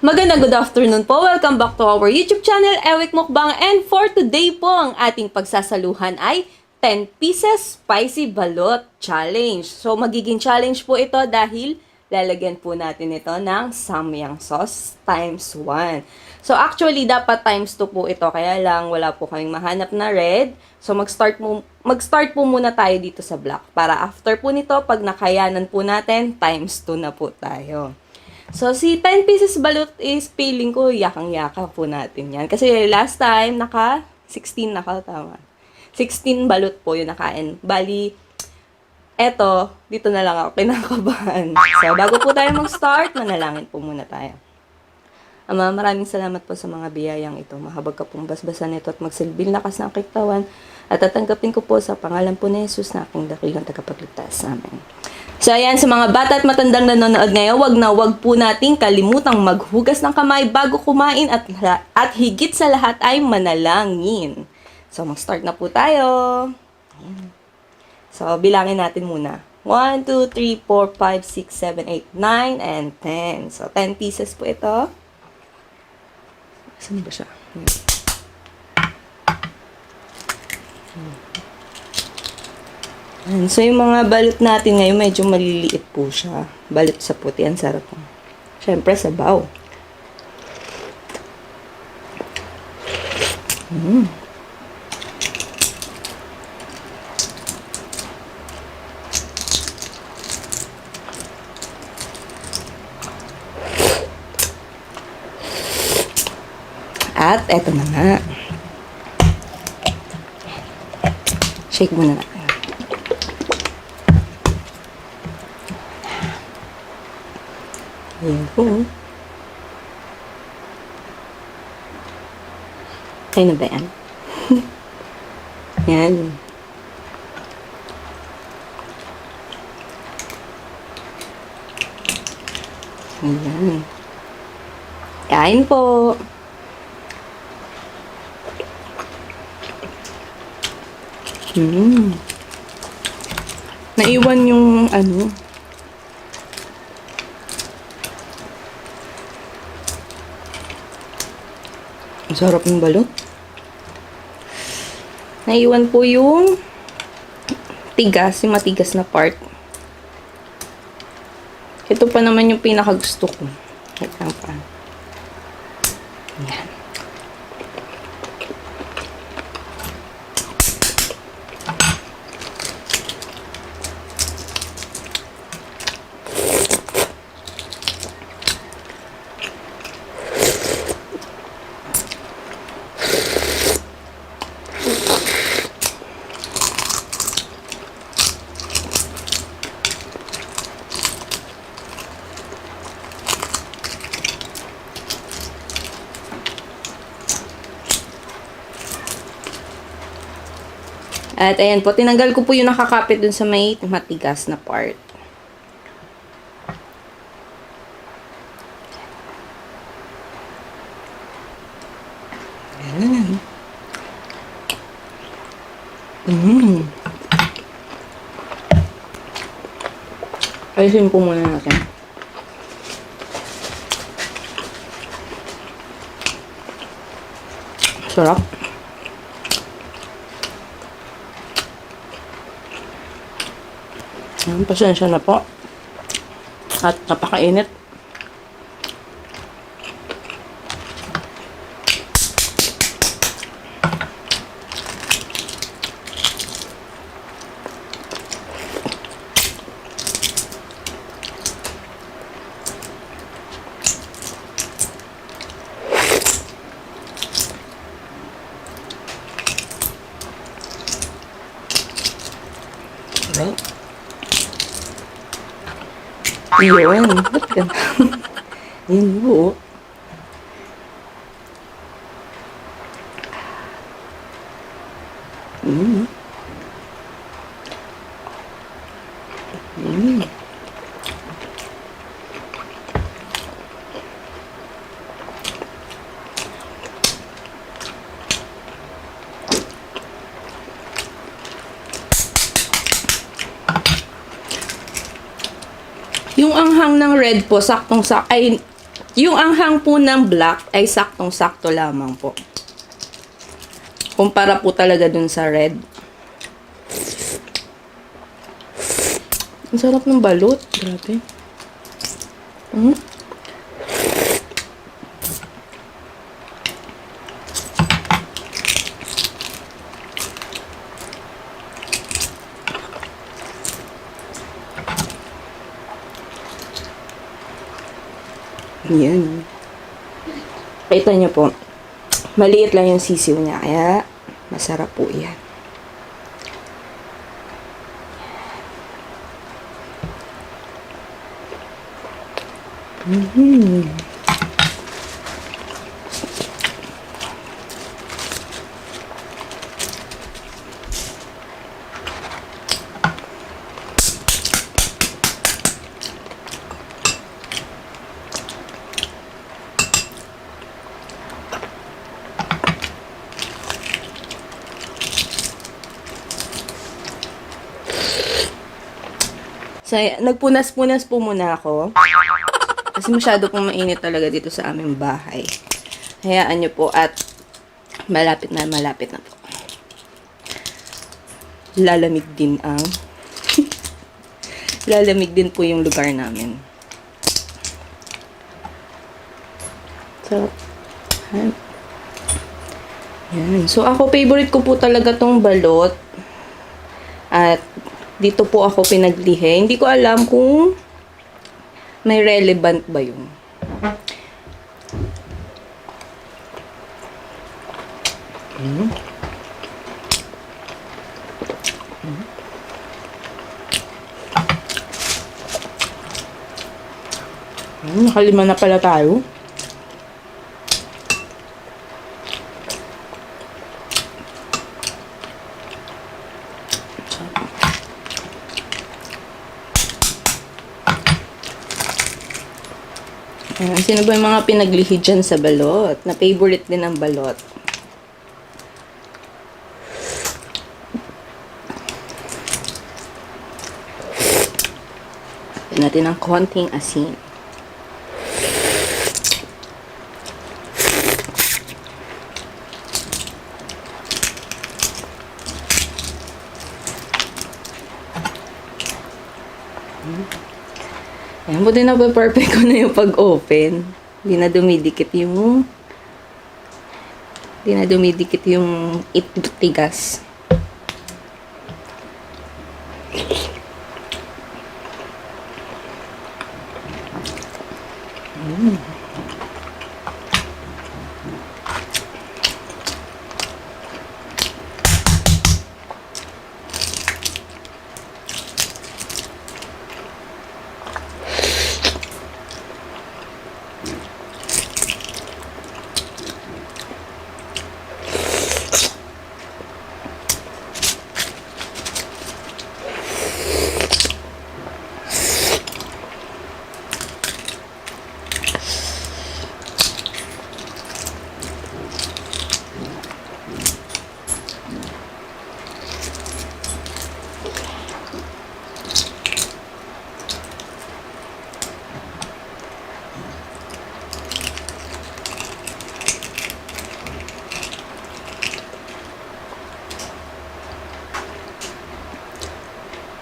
Magandang good afternoon po. Welcome back to our YouTube channel, Ewik Mukbang. And for today po, ang ating pagsasaluhan ay 10 pieces spicy balot challenge. So, magiging challenge po ito dahil lalagyan po natin ito ng samyang sauce times 1. So, actually, dapat times 2 po ito. Kaya lang, wala po kaming mahanap na red. So, mag-start po muna tayo dito sa black. Para after po nito, pag nakayanan po natin, times 2 na po tayo. So, si 10 pieces balot is feeling ko yakang-yaka po natin yan. Kasi last time, 16 tama. 16 balot po yung nakain. Bali, eto, dito na lang ako kinakabahan. So, bago po tayo mag-start, manalangin po muna tayo. Ama, maraming salamat po sa mga biyayang ito. Mahabag ka pong basbasan nito at magsilbing lakas ng aking katawan. At tatanggapin ko po sa pangalan po ni Jesus na akong dakilang tagapagligtas. Amen. So, ayan, sa mga bata at matandang nanonood ngayon, wag po nating kalimutang maghugas ng kamay bago kumain at higit sa lahat ay manalangin. So, mag-start na po tayo. Ayan. So, bilangin natin muna. 1, 2, 3, 4, 5, 6, 7, 8, 9, and 10. So, 10 pieces po ito. Saan ba siya? So, yung mga balot natin ngayon, medyo maliliit po siya. Balot sa puti. Ang sarap po. Siyempre, sabaw. At, eto na nga. Shake muna natin. Ayan po. Kaya na ba yan? Yan. Ayan. Kain po. Naiwan yung ano. Ang sarap ng balot. Naiwan po yung tigas, yung matigas na part. Ito pa naman yung pinakagusto ko. Wait lang pa. Yan. At ayan po, tinanggal ko po yung nakakapit dun sa may matigas na part. Ayan. Ayusin po muna natin. Sarap. Pasensya na po. At napakainit. Right? Yun. Ba't ka? Yun po. Yung anghang ng red po, ay Yung anghang po ng black ay saktong-sakto lamang po. Kumpara po talaga dun sa red. Ang sarap ng balot. Grabe. Yan. Kita nyo po, maliit lang yung sisiw niya, kaya masarap po yan. So, nagpunas-punas po muna ako. Kasi masyado pong mainit talaga dito sa aming bahay. Hayaan nyo po at malapit na po. Lalamig din ang lalamig din po yung lugar namin. So, yan. So, ako favorite ko po talaga tong balot. At dito po ako pinaglihi. Hindi ko alam kung may relevant ba yun. Nakalima na pala tayo. Sino ba yung mga pinaglihi dyan sa balot? Na favorite din ang balot. Lagyan natin ng konting asin. Ayan, buti na ba perfect ko na yung pag-open. Hindi na dumidikit yung tigas.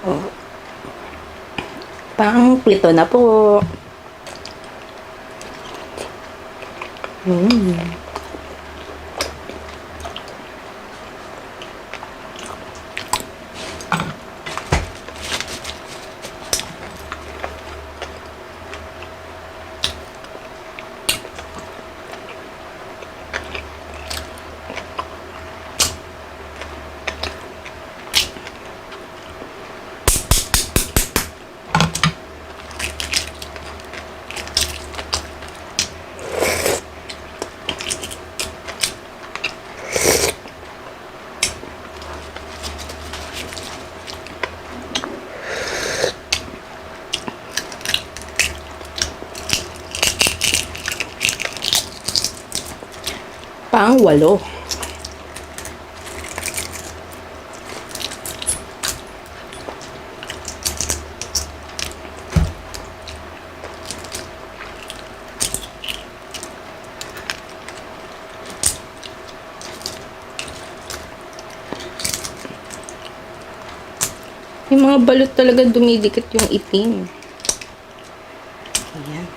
Oh. Pang-pito na po. Pang-walo. Yung mga balot talaga dumidikit yung itim. Ayan.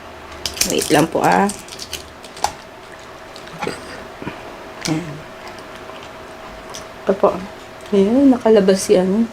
Wait lang po Ayan. Ito po. Ayan, nakalabas yan.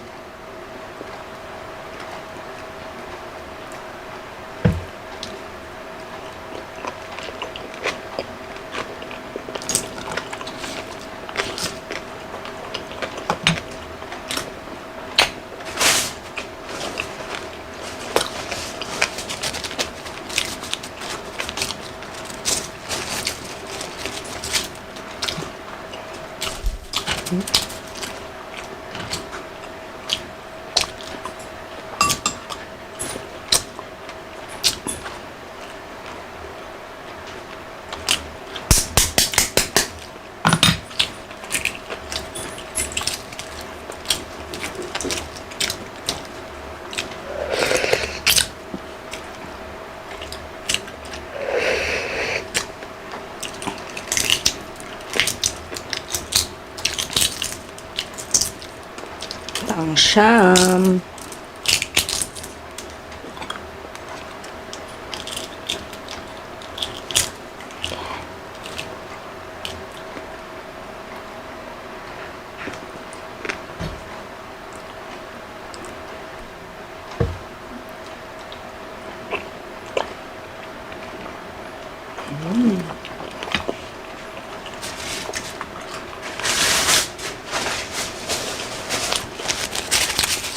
Ang siyam.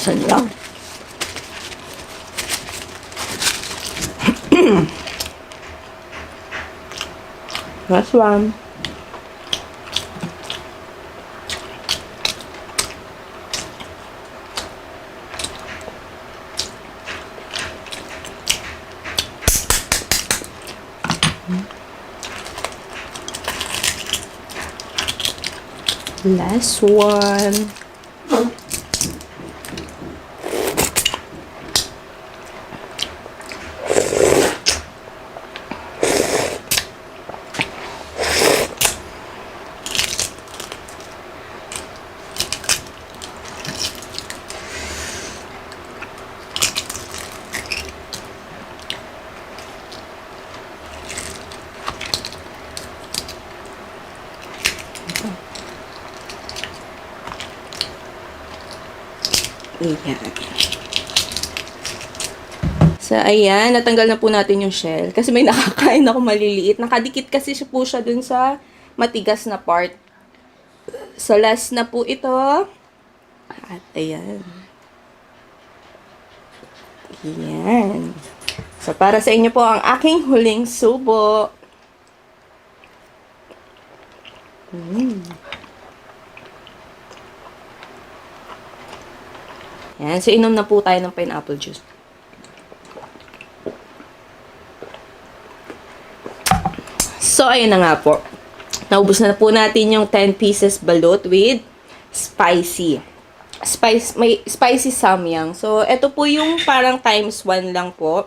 Saan lang? Last one. Last one. Ayan. So, ayan. Natanggal na po natin yung shell. Kasi may nakakain ako maliliit. Nakadikit kasi siya po siya dun sa matigas na part. So, last na po ito. At, ayan. Ayan. So, para sa inyo po ang aking huling subo. Yan. So, inom na po tayo ng pineapple juice. So, ayun na nga po. Naubos na po natin yung 10 pieces balut with spicy. May spicy samyang. So, ito po yung parang times 1 lang po.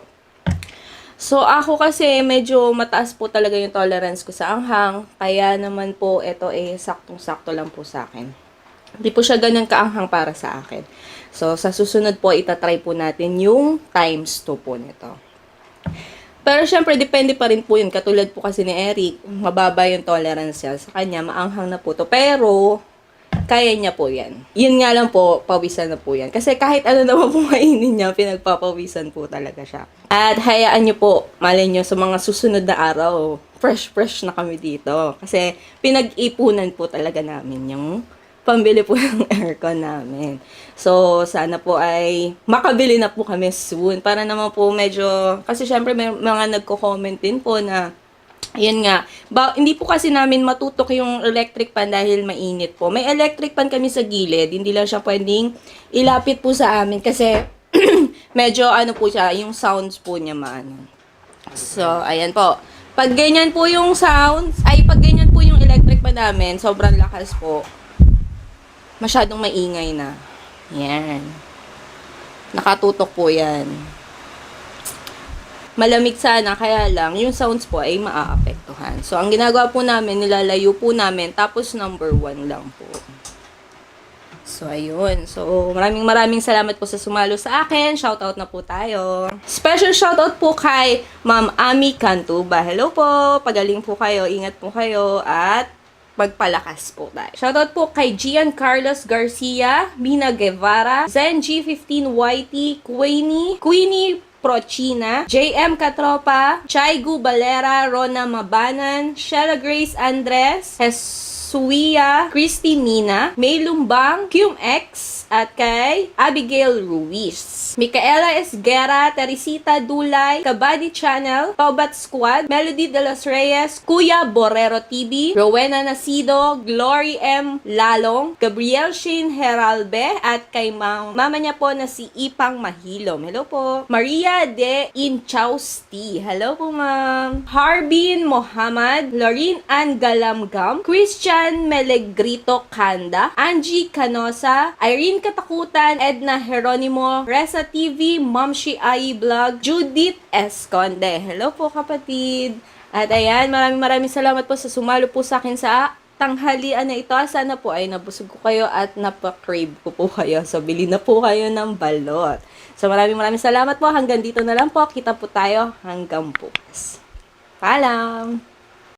So, ako kasi medyo mataas po talaga yung tolerance ko sa anghang. Kaya naman po, ito saktong-sakto lang po sa akin. Hindi po siya ganun kaanghang para sa akin. So, sa susunod po, itatry po natin yung times 2 po nito. Pero, syempre, depende pa rin po yun. Katulad po kasi ni Eric, mababa yung tolerance niya. Sa kanya, maanghang na po to. Pero, kaya niya po yan. Yun nga lang po, pawisan na po yan. Kasi kahit ano naman po kainin niya, pinagpapawisan po talaga siya. At hayaan niyo po, malay niyo sa mga susunod na araw, fresh na kami dito. Kasi pinag-ipunan po talaga namin yung pambili po ng aircon namin. So, sana po ay makabili na po kami soon. Para naman po medyo, kasi syempre may mga nagko-comment din po na, ayun nga, hindi po kasi namin matutok yung electric pan dahil mainit po. May electric pan kami sa gilid, hindi lang siya pwedeng ilapit po sa amin kasi medyo ano po siya, yung sounds po niya maano. So, ayan po. Pag ganyan po yung sounds, pag ganyan po yung electric pan namin, sobrang lakas po. Masyadong maingay na. Yan. Nakatutok po yan. Malamig sana, kaya lang, yung sounds po ay maaapektuhan. So, ang ginagawa po namin, nilalayo po namin, tapos number 1 lang po. So, ayun. So, maraming salamat po sa sumalo sa akin. Shoutout na po tayo. Special shoutout po kay Ma'am Ami Cantuba. Hello po. Pagaling po kayo. Ingat po kayo. At magpalakas po tayo. Shoutout po kay Gian Carlos Garcia, Mina Guevara, Zen G15YT, Queenie Prochina, JM Katropa, Chaigu Balera, Rona Mabanan, Shella Grace Andres, Suia, Christy Mina, May Lumbang, QMX, at kay Abigail Ruiz. Micaela Esguera, Teresita Dulay, Kabady Channel, Tobat Squad, Melody de los Reyes, Kuya Borrero TV, Rowena Nasido, Glory M. Lalong, Gabriel Shane Heralbe, at kay mama niya po na si Ipang Mahilom. Hello po. Maria de Inchausti. Hello po, ma'am. Harbin Mohamad, Lorene Ann Galamgam, Christian Melegrito Kanda, Angie Canosa, Irene Katakutan, Edna Heronimo, Reza TV, Momshi Ai Vlog, Judith Esconde. Hello po, kapatid. At ayan, maraming salamat po sa sumalo po sa akin sa tanghalian na ito. Sana po ay nabusog ko kayo at napakrave ko po kayo. So, bili na po kayo ng balot. So, maraming salamat po. Hanggang dito na lang po. Kita po tayo hanggang bukas. Paalam!